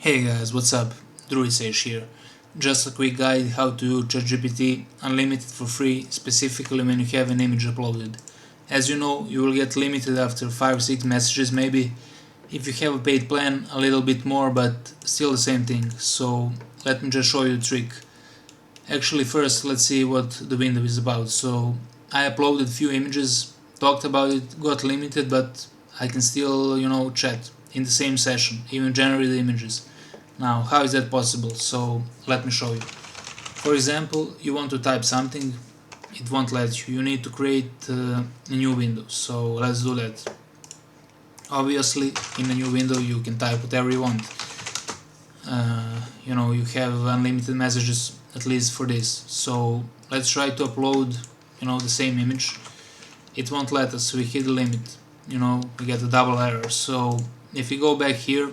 Hey guys, what's up? Druisage here. Just a quick guide how to use Chat GPT unlimited for free, specifically when you have an image uploaded. As you know, you will get limited after 5-6 messages maybe. If you have a paid plan, a little bit more, but still the same thing. So let me just show you the trick. Actually, first let's see what the window is about. So I uploaded few images, talked about it, got limited, but I can still, chat in the same session, even generate the images. Now, how is that possible? So let me show you. For example, you want to type something, it won't let you. You need to create a new window. So let's do that. Obviously, in a new window you can type whatever you want. You have unlimited messages, at least for this. So let's try to upload, the same image. It won't let us. We hit the limit. We get a double error. So if you go back here,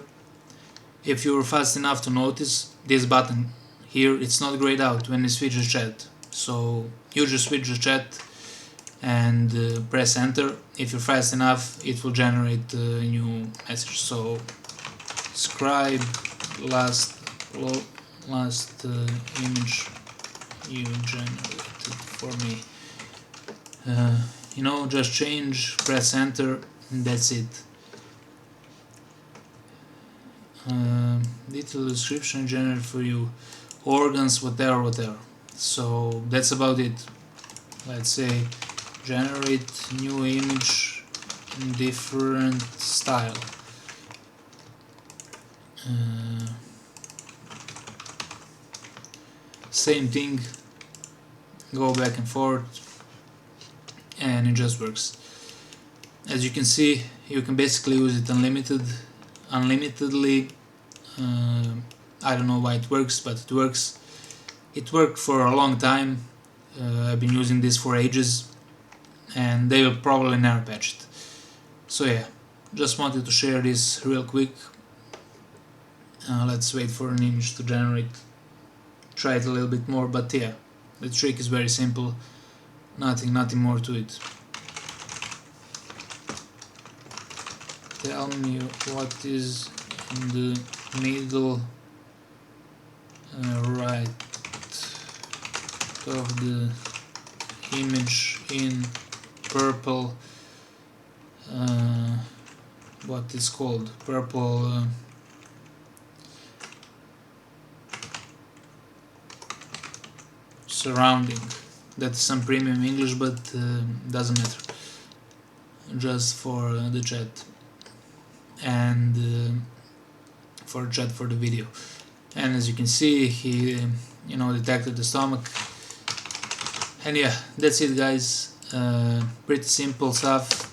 if you were fast enough to notice this button here, it's not grayed out when you switch the chat. So you just switch the chat and press enter. If you're fast enough, it will generate a new message. So scribe last image you generated for me. Just change, press enter, and that's it. Detailed description generated for you, organs, whatever. So that's about it. Let's say generate new image in different style. Same thing, go back and forth, and it just works. As you can see, you can basically use it unlimitedly. I don't know why it works, but it works. It worked for a long time. I've been using this for ages, and they will probably never patch it. So yeah, just wanted to share this real quick. Let's wait for an image to generate. Try it a little bit more, but yeah, the trick is very simple. Nothing more to it. Tell me what is in the middle right of the image in purple. What is called purple? Surrounding. That's some premium English, but doesn't matter. Just for the chat and for chat for the video. And as you can see, he detected the stomach. And yeah, that's it guys. Pretty simple stuff.